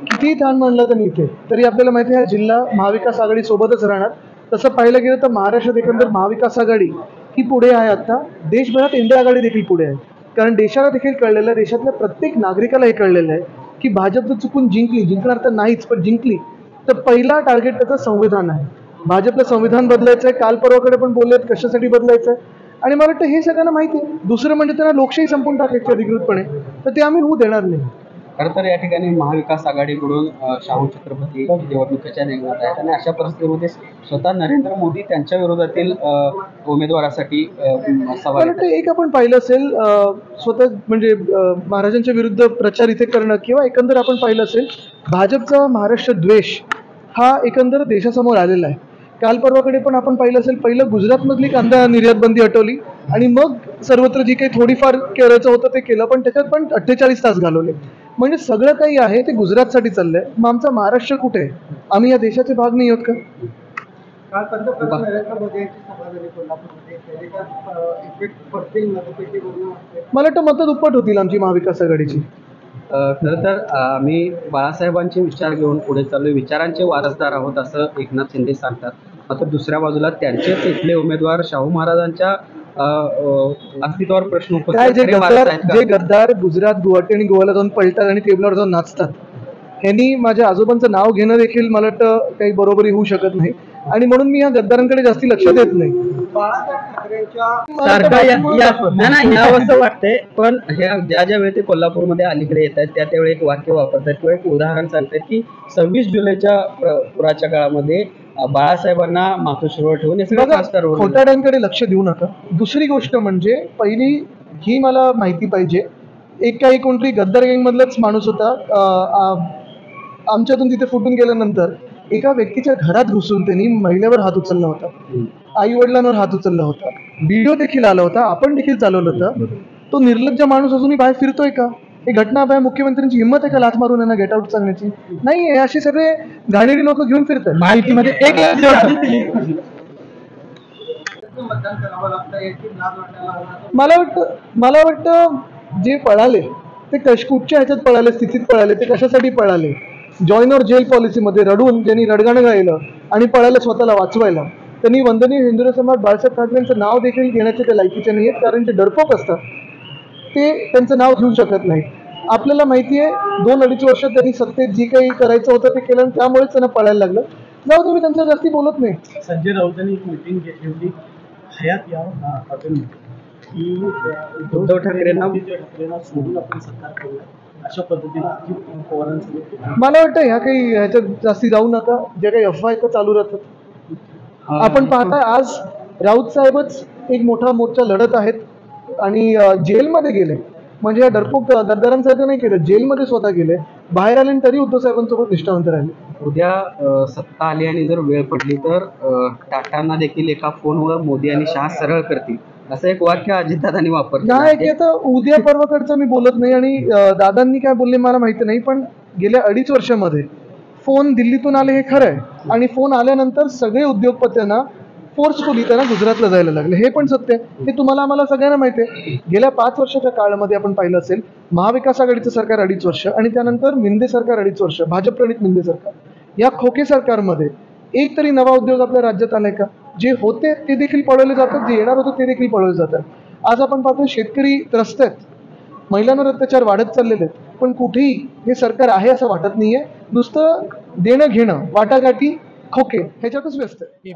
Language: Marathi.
कितीही ताण म्हणलं तर इथे तरी आपल्याला माहिती आहे जिल्हा महाविकास आघाडी सोबतच राहणार. तसं पाहिलं गेलं तर महाराष्ट्रात एकंदर महाविकास आघाडी ही पुढे आहे. आता देशभरात इंडिया आघाडी देखील पुढे आहे, कारण देशाला देखील कळलेलं आहे, देशातल्या प्रत्येक नागरिकाला हे कळलेलं आहे की भाजप जर चुकून जिंकणार तर नाहीच, पण जिंकली तर पहिला टार्गेट त्याचं संविधान आहे. भाजपला संविधान बदलायचं आहे, काल परवाकडे पण बोललेत कशासाठी बदलायचं आहे, आणि मला वाटतं हे सगळ्यांना माहिती आहे. दुसरं म्हणजे त्यांना लोकशाही संपून टाकायची अधिकृतपणे, तर ते आम्ही होऊ देणार नाही. खरं तर या ठिकाणी महाविकास आघाडीकडून शाहू छत्रपती निवडणुकीच्या रिंगणात आहेत आणि अशा परिस्थितीमध्ये स्वतः नरेंद्र मोदी त्यांच्या विरोधातील उमेदवारासाठी सवाल एक आपण पाहिलं असेल स्वतः म्हणजे महाराजांच्या विरुद्ध प्रचार इथे करणं, किंवा एकंदर आपण पाहिलं असेल भाजपचा महाराष्ट्र द्वेष हा एकंदर देशासमोर आलेला आहे. काल परवाकडे पण आपण पाहिलं असेल, पहिलं गुजरातमधली कांदा निर्यात बंदी हटवली आणि मग सर्वत्र जी काही थोडीफार करायचं होतं ते केलं, पण त्याच्यात पण 48 तास घालवले. म्हणजे सगळं काही आहे ते गुजरातसाठी चाललंय. मग आमचा महाराष्ट्र कुठे आहे? आम्ही या देशाचे भाग नाही आहोत का? पंतप्रधान नरेंद्र मोदी यांची सभा झाली कोल्हापूरमध्ये, मला वाटतं मतं दुप्पट होतील आमची महाविकास आघाडीची. खरं तर आम्ही बाळासाहेबांचे विचार घेऊन पुढे चालू, विचारांचे वारसदार आहोत असं एकनाथ शिंदे सांगतात. मात्र दुसऱ्या बाजूला त्यांचेच इथले उमेदवार शाहू महाराजांच्या अस्तित्वावर प्रश्न जे गद्दार गुजरात, गुवाहाटी आणि गोव्याला जाऊन पळतात आणि टेबलावर जाऊन नाचतात, ह्यांनी माझ्या आजोबांचं नाव घेणं देखील मला वाटतं काही बरोबरी होऊ शकत नाही, आणि म्हणून मी या गद्दारांकडे जास्ती लक्ष देत नाही. असं वाटतंय. पण ज्या वेळी ते कोल्हापूरमध्ये अलीकडे येत आहेत त्यावेळी एक वाक्य वापरतात किंवा एक उदाहरण सांगतात की 26 जुलैच्या पुराच्या काळामध्ये बाळासाहेबांना मातोश्रीवर ठेवून खोटाड्यांकडे लक्ष देऊ नका. दुसरी गोष्ट म्हणजे पहिली ही मला माहिती पाहिजे, काही कोणतरी गद्दार गँग मधलाच माणूस होता आमच्यातून तिथे फुटून गेल्यानंतर एका व्यक्तीच्या घरात घुसून त्यांनी महिलेवर हात उचलला होता, आई वडिलांवर हात उचलला होता, व्हिडिओ देखील आला होता, आपण देखील चालवलं होतं. तो निर्लज्ज माणूस अजूनही बाहेर फिरतोय का? ही घटना बाहेर मुख्यमंत्र्यांची हिंमत आहे का लाच मारून यांना गेट आउट सांगण्याची? नाही, असे सगळे घाणेरी लोक घेऊन फिरतात. माहितीमध्ये मला वाटतं जे पळाले ते कुठच्या ह्याच्यात पळाले, स्थितीत पळाले, ते कशासाठी पळाले? जॉईन ऑर जेल पॉलिसीमध्ये रडून ज्यांनी रडगाणं गायलं आणि पळायला स्वतःला वाचवायला, त्यांनी वंदनीय हिंदू सम्राट बाळासाहेब ठाकरेंचं नाव देखील घेण्याचे ते लायकीचे नाही आहेत, कारण ते डरपोक असतात, ते त्यांचं नाव घेऊ शकत नाही. आपल्याला माहिती आहे 2-2.5 वर्ष त्यांनी सत्तेत जी काही करायचं होतं ते केलं, त्यामुळेच त्यांना पळायला लागलं. जाऊ तुम्ही त्यांच्या जास्ती बोलत नाही. संजय राऊतांनी एक मीटिंग घेतली होती हयात यावर की उद्धव ठाकरेंना सोडून आपण सरकार करूया अशा पद्धतीने पवारांसोबत. मला वाटतं ह्या काही ह्याच्यात जास्ती जाऊ नका. जे काही अफवा आहेत चालू राहतात. आपण पाहता आज राऊत साहेबच एक मोठा मोर्चा लढत आहेत आणि जेलमध्ये गेले. म्हणजे या डरपोक गद्दारांसारखं नाही केलं, जेलमध्ये स्वतः गेले, बाहेर आले तरी उद्धव साहेबांसोबत निष्ठावंत राहिले. उद्या सत्ता आली आणि जर वेळ पडली तर टाटांना देखील एका फोनवर मोदी आणि शहा सरळ करतील असं एक वाक्य अजितदादांनी वापरलं. नाही की आता उद्या परवाकडचं मी बोलत नाही, आणि दादांनी काय बोलले मला माहिती नाही, पण गेल्या 2.5 वर्षामध्ये फोन दिल्लीतून आले हे खरं आहे, आणि फोन आल्यानंतर सगळे उद्योगपत्यांना फोर्सफुली त्यांना गुजरातला जायला लागले हे पण सत्य आहे. हे तुम्हाला आम्हाला सगळ्यांना माहिती आहे. गेल्या 5 वर्षाच्या काळामध्ये आपण पाहिलं असेल महाविकास आघाडीचं सरकार 2.5 वर्ष आणि त्यानंतर मिंदे सरकार 2.5 वर्ष, भाजप प्रणित मिंदे सरकार, या खोके सरकारमध्ये एक तरी नवा उद्योग आपल्या राज्यात आलाय का? जे होते ते देखील पळवले जातात, जे येणार होते ते देखील पळवले जातात. आज आपण पाहतो शेतकरी त्रस्त आहेत, महिलांवर अत्याचार वाढत चाललेले आहेत, पण कुठेही हे सरकार आहे असं वाटत नाहीये. नुसतं देणं घेणं, वाटाघाटी, खोके ह्याच्यातच व्यस्त आहे.